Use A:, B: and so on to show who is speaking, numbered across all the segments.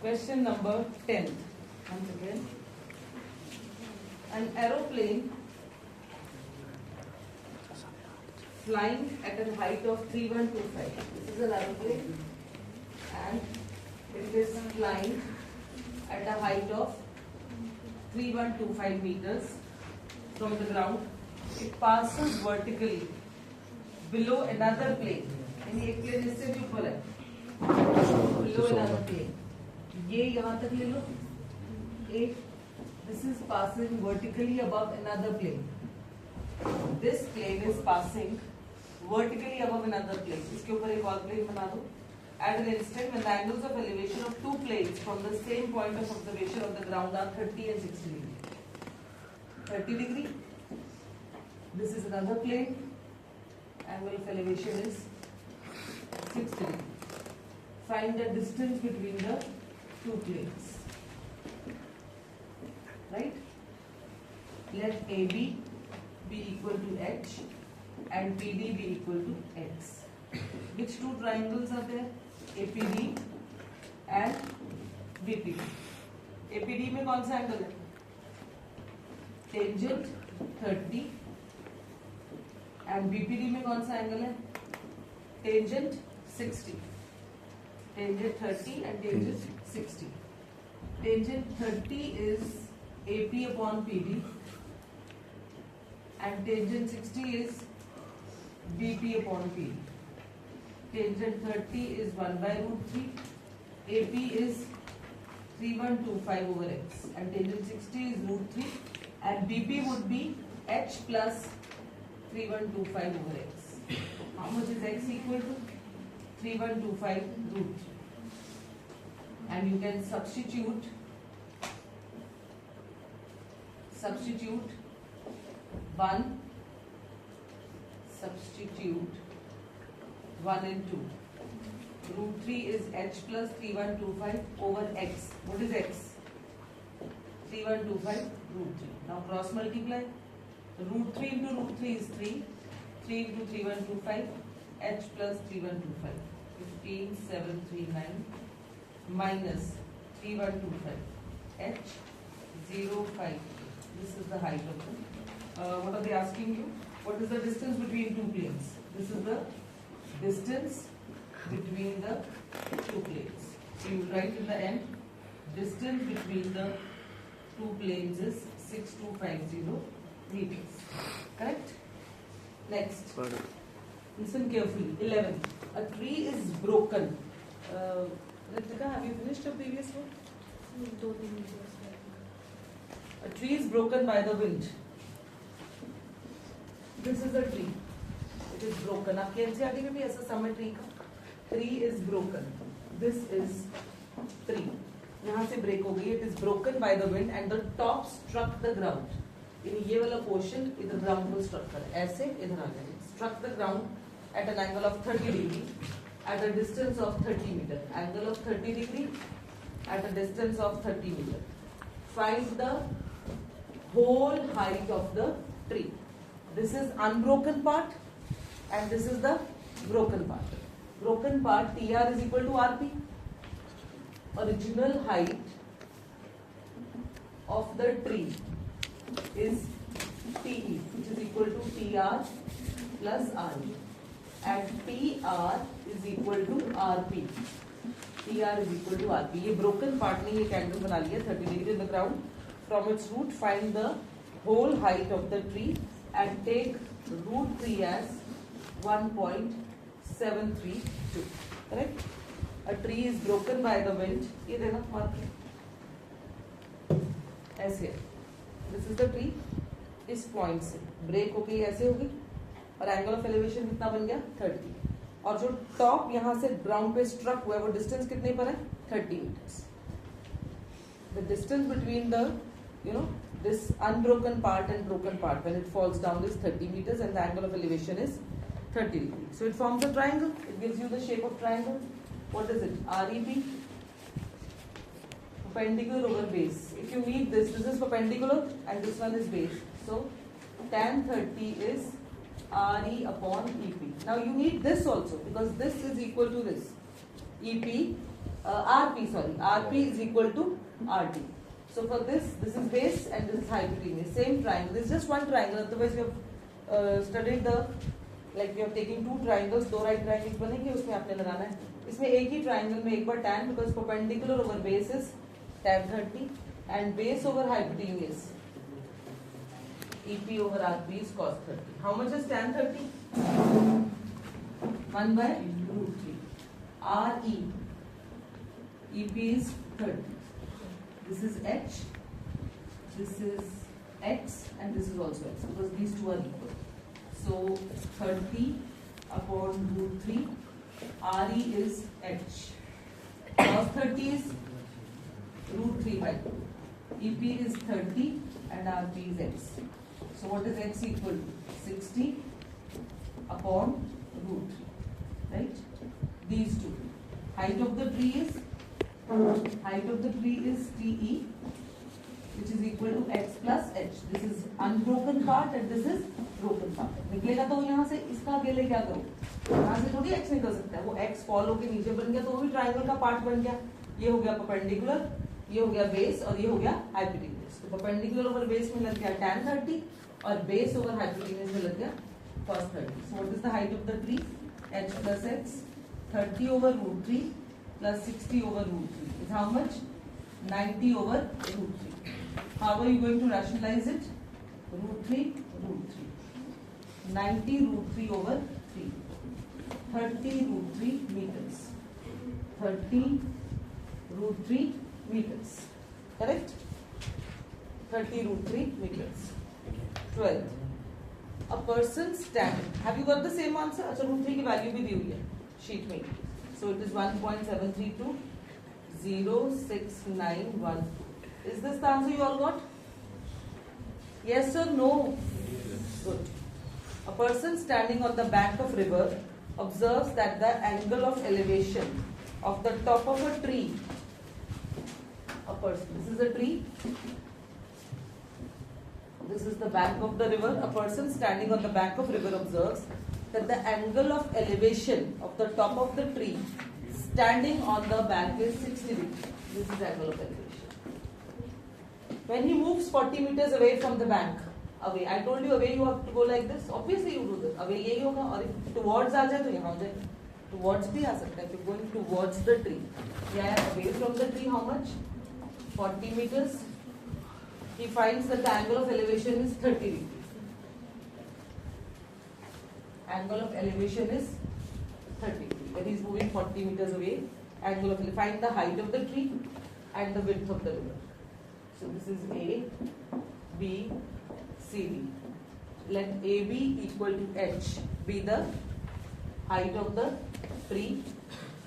A: Question number 10. Once again, an aeroplane flying at a height of 3125. This is an aeroplane and it is flying at a height of 3125 meters from the ground. It passes vertically below another plane. यानी एक plane इससे भी ऊपर है, below another plane. ये यहाँ तक ले लो. This is passing vertically above another plane. This plane is passing vertically above another plane. इसके ऊपर एक और plane बना दो. At an instant when the angles of elevation of two planes from the same point of observation of the ground are 30 and 60 degree. 30 degree. This is another plane. Angle of elevation is 60 degree. Find the distance between the two planes. Right? Let AB be equal to H and PD be equal to X. Which two triangles are there? APD and BPD. APD में कौन सा angle है? Tangent 30 and BPD में कौन सा angle है? Tangent 60. Tangent 30 and tangent 60. Tangent 30 is AP upon PD and tangent 60 is BP upon PD. Tangent 30 is 1 by root 3. AP is 3125 over X and tangent 60 is root 3 and BP would be H plus 3125 over X. How much is X equal to? 3125 root 3. And you can substitute 1 and 2. Root 3 is H plus 3125 over X. What is X? 3125 root 3. Now cross multiply. Root 3 into root 3 is 3. 3 into 3125 H plus 3125. 15739 minus 3125 H 05. This is the height of the. What are they asking you? What is the distance between two planes? This is the distance between the two planes. So you write in the end, distance between the two planes is 6250 meters. Correct? Next. Listen carefully. 11. A tree is broken. Ritika, have you finished your previous one? A tree is broken by the wind. This is a tree. It is broken. आपके NCERT में भी ऐसा समय tree का. Tree is broken. This is tree. यहाँ से break हो गई. It is broken by the wind and the top struck the ground. ये वाला portion इधर ground को struck करा. ऐसे इधर आ गया. Struck the ground at an angle of 30 degree at a distance of 30 meter. Angle of 30 degree at a distance of 30 meter. Find the whole height of the tree. This is unbroken part and this is the broken part. Broken part TR is equal to RP. Original height of the tree is TE, which is equal to TR plus RE. And PR is equal to RP. TR is equal to RP. ये broken part ने एक angle बना लिया 30 degree in the ground. From its root, find the whole height of the tree and take root 3 as 1.732. Correct? A tree is broken by the wind. ये देना mark ऐसे. This is the tree. इस point से break हो गई ऐसे होगी और angle of elevation कितना बन गया 30. और जो top यहाँ से ground पे struck हुआ है वो distance कितने पर है 30 meters. The distance between the this unbroken part and broken part when it falls down is 30 meters and the angle of elevation is 30 degrees. So it forms a triangle. It gives you the shape of triangle. What is it? REB. Perpendicular over base. If you need this is perpendicular and this one is base. So tan 30 is RE upon EP. Now you need this also because this is equal to this. EP, RP is equal to RD. So for this is base and this is hypotenuse. Same triangle. This is just one triangle. Otherwise you have studied the, like you are taking two triangles, दो right triangles बनेंगे, उसमें आपने लगाना है. इसमें एक ही triangle में एक बार tan, because perpendicular over base is tan 30 and base over hypotenuse EP over RP is cos 30. How much is tan 30? 1 by root 3. RE EP is 30. This is H, this is X, and this is also X, because these two are equal. So 30 upon root 3, RE is H. Cos 30 is root 3 by 2. EP is 30 and RP is X. So what is X equal to? 60 upon root 3, right? These two. Height of the tree is TE, which is equal to X plus H. This is unbroken part and this is broken part. निकलेगा तो यहाँ से इसका अकेले क्या करो? यहाँ से थोड़ी X निकल सकता है. वो X फॉलो के नीचे बन गया तो वो भी ट्राइंगल का पार्ट बन गया. ये हो गया परपेंडिकुलर, ये हो गया बेस और ये हो गया हाइपोटेन्यूज. तो परपेंडिकुलर ओवर बेस में लग गया tan 30 और बेस ओवर हाइपोटेन्यूज में लग गया cos 30. So what is the height of the tree? H plus X, 30 over root 3 plus 60 over root 3 is how much? 90 over root 3. How are you going to rationalize it? Root 3, root 3. 90 root 3 over 3. 30 root 3 meters. 30 root 3 meters. Correct? 30 root 3 meters. 12. A person standing. Have you got the same answer? अच्छा root 3 की value भी दी हुई है sheet में. So it is 1.732 0691. Is this the answer you all got? Yes or no? Good. A person standing on the bank of river observes that the angle of elevation of the top of a tree. A person. This is a tree. This is the bank of the river. A person standing on the bank of river observes that the angle of elevation of the top of the tree standing on the bank is 60 degrees. This is angle of elevation. When he moves 40 meters away from the bank, away. I told you away you have to go like this. Obviously you do this. Away यही होगा और if towards आ जाए तो यहाँ हो जाए. Towards भी आ सकता है. If you're going towards the tree. Yeah, away from the tree how much? 40 meters. He finds that the angle of elevation is 30 degrees. Angle of elevation is 30 degrees. When he is moving 40 meters away, angle of find the height of the tree and the width of the river. So this is A, B, C, D. Let AB equal to H be the height of the tree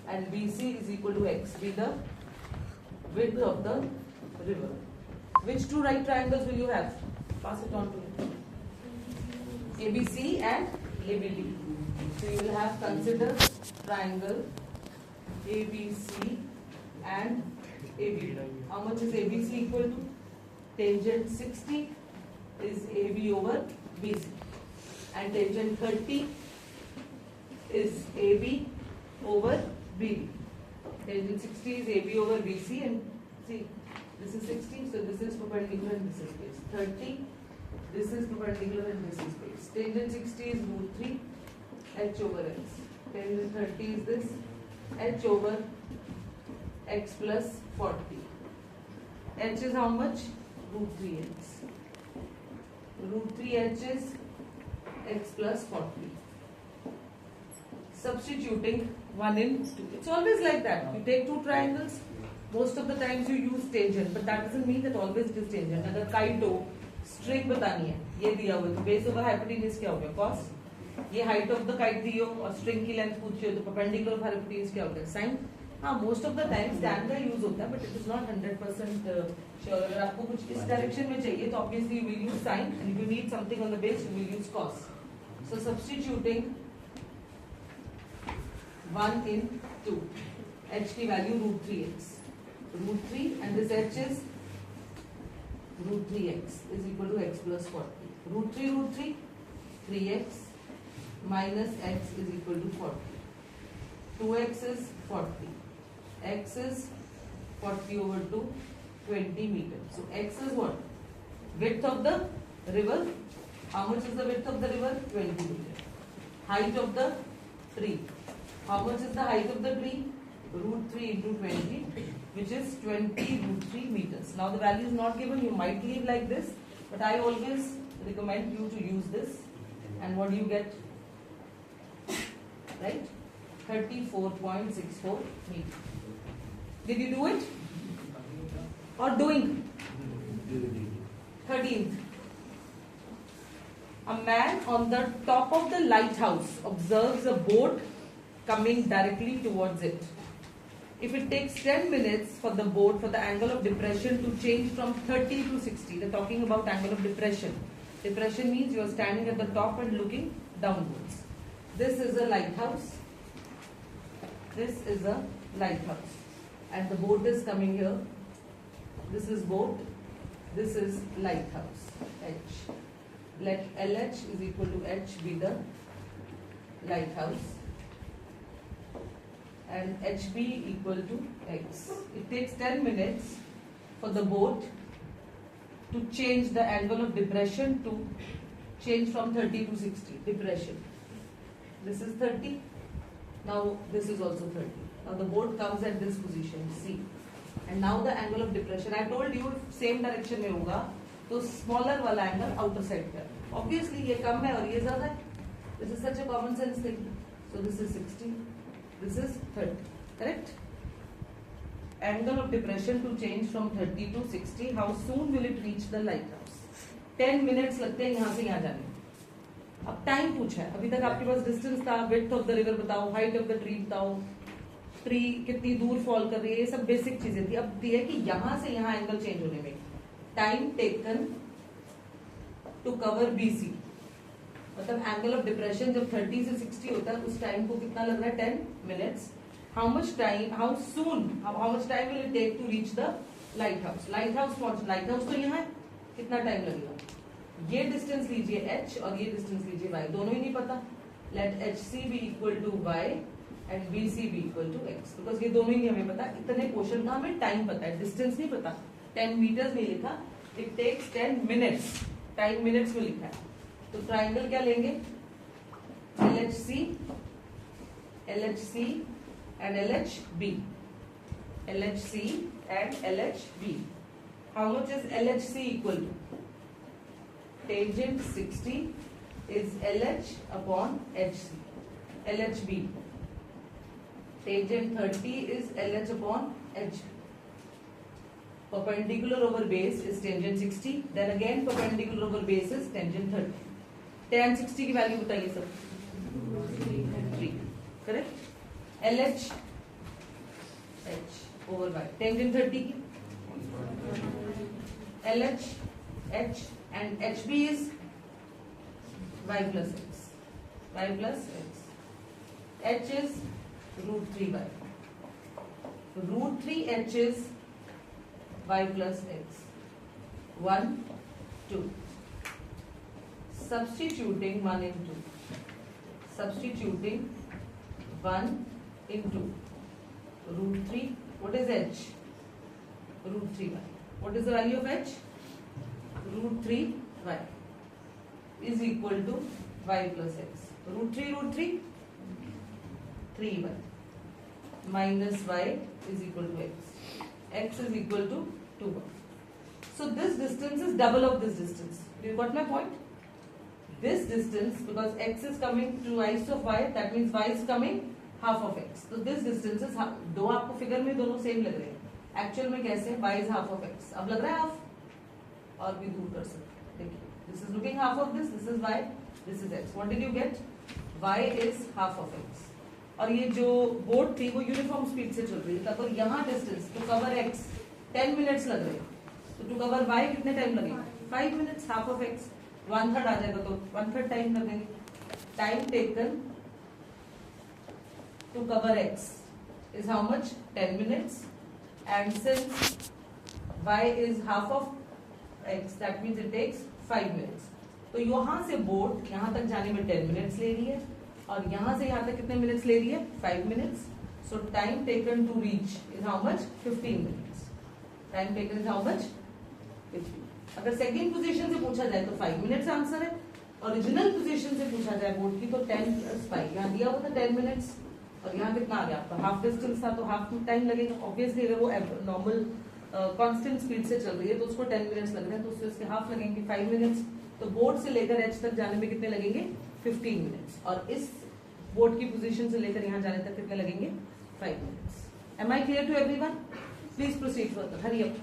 A: and BC is equal to X be the width of the river. Which two right triangles will you have? Pass it on to me. ABC and ABD. So you will have consider triangle ABC and ABD. How much is ABC equal to? Tangent 60 is AB over BC and tangent 30 is AB over BD. Tangent 60 is AB over BC and see this is 60 so this is perpendicular and this is base. 30 this is perpendicular and this is base. Tangent 60 is root 3 H over X. Tangent 30 is this H over X plus 40. H is how much? Root 3X. Root 3H is X plus 40. Substituting 1 in 2. It's always like that. You take two triangles. Most of the times you use tangent, but that doesn't mean that always it is tangent. अगर kite हो, string बतानी है, ये दिया हुआ है, base over hypotenuse क्या हो गया? Cos. ये height of the kite दी हो और string की length पूछी हो तो perpendicular of hypotenuse क्या हो गया? Sin. हाँ, most of the times tan का use होता है, but it is not 100% sure. अगर आपको कुछ इस direction में चाहिए तो obviously you will use sin, and if you need something on the base you will use cos. So substituting 1 in 2. H की value root 3x. Root 3 and this H is root 3x is equal to x plus 40. Root 3, 3x minus x is equal to 40. 2x is 40. X is 40 over 2, 20 meters. So x is what? Width of the river. How much is the width of the river? 20 meters. Height of the tree. How much is the height of the tree? Root 3 into 20, which is 20 root 3 meters. Now the value is not given. You might leave like this, but I always recommend you to use this. And what do you get? Right? 34.64 meters. Did you do it? Or doing? 13th. A man on the top of the lighthouse observes a boat coming directly towards it. If it takes 10 minutes for the boat, for the angle of depression to change from 30 to 60, they're talking about angle of depression. Depression means you are standing at the top and looking downwards. This is a lighthouse. This is a lighthouse. And the boat is coming here. This is boat. This is lighthouse. H. Let LH is equal to H be the lighthouse. And HB equal to X. It takes 10 minutes for the boat to change the angle of depression to change from 30 to 60. Depression. This is 30. Now this is also 30. Now the boat comes at this position, C. And now the angle of depression. I told you same direction में होगा तो smaller वाला angle outer side का. Obviously ये कम है और ये ज़्यादा है. This is such a common sense thing. So this is 60. This is 30. Correct? Angle of depression to change from 30 to 60. How soon will it reach the lighthouse? 10 minutes लगते हैं यहाँ से यहाँ जाने. अब टाइम पूछा है. अभी तक आपके पास डिस्टेंस था, width of the river बताओ, height of the tree बताओ, ट्री कितनी दूर फॉल कर रही है, ये सब बेसिक चीजें थी. अब ये है कि यहाँ से यहाँ एंगल चेंज होने में time taken to cover BC. मतलब एंगल ऑफ डिप्रेशन जब 30 से 60 होता है उस टाइम को कितना लग रहा है? 10 minutes. How much time, how soon, how much time will it take to reach the lighthouse? Lighthouse पहुंच, लाइट हाउस तो यहाँ है, कितना टाइम लगेगा? ये डिस्टेंस लीजिए h और ये डिस्टेंस लीजिए y, दोनों ही नहीं पता. Let HC be equal to y and BC be equal to x, because ये दोनों ही नहीं हमें पता. इतने क्वेश्चन का हमें टाइम पता है, डिस्टेंस नहीं पता. 10 मीटर्स नहीं लिखा, it takes 10 minutes. Time minutes में लिखा है. तो ट्राइंगल क्या लेंगे? LHC and LHB. LHC and LHB. How much is LHC equal to? Tangent 60 is LH upon HC. LHB. Tangent 30 is LH upon HB. Perpendicular over base is tangent 60. Then again perpendicular over base is tangent 30. Tan 60 की value बताइए सब. 3. Correct. LH H over Y. Tangent 30 की LH H and HB is Y plus X. Y plus X. H is root 3Y. Root 3 H is Y plus X. 1, 2. Substituting 1 into. Substituting 1 into root 3. What is H? Root 3y. What is the value of H? Root 3y is equal to y plus x. Root 3, 3y minus y is equal to x. X is equal to 2y. So this distance is double of this distance. Do you got my point? This distance, because x is coming twice of y, that means y is coming half of x. So this distance is half. दो आपको figure में दोनों same लग रहे हैं. Actual में कैसे? y is half of x. अब लग रहा है half, और भी दूर कर सकते हैं. देखिए, this is looking half of this is y, this is x. What did you get? y is half of x. और ये जो बोट थी वो यूनिफॉर्म स्पीड से चल रही है, तो यहाँ distance to cover x 10 minutes लग रहे हैं. तो टू कवर y कितने टाइम लगेगा? 5 मिनट्स. हाफ ऑफ x 1/3 आ जाएगा तो 1/3 टाइम लगेंगे. Time taken to cover x is how much? 10 minutes. And since y is half of x, that means it takes 5 minutes. तो यहाँ से बोट यहाँ तक जाने में 10 minutes ले रही है, और यहां से यहां तक कितने मिनट्स ले रही है? 5 minutes. So time taken to reach is how much? 15 minutes. Time taken is how much? 15. अगर सेकंड पोजीशन से पूछा जाए तो 5 मिनट्स आंसर है. ओरिजिनल पोजीशन से पूछा जाए बोर्ड की तो 10 + 5. यहाँ दिया हुआ था 10 मिनट्स और यहाँ कितना आ गया आपका? हाफ डिस्टेंस था तो हाफ टाइम लगेगा. ऑब्वियसली अगर वो नॉर्मल कांस्टेंट स्पीड से चल रही है तो उसको 10 मिनट्स लग रहे हैं तो उससे उसके हाफ लगेंगे 5 मिनट्स. तो बोर्ड से लेकर एच तक जाने में कितने लगेंगे? 15 मिनट्स. और इस बोर्ड की पोजीशन से लेकर यहाँ जाने तक कितने लगेंगे? 5 minutes. Am I clear to everyone? Please proceed further. Hurry up.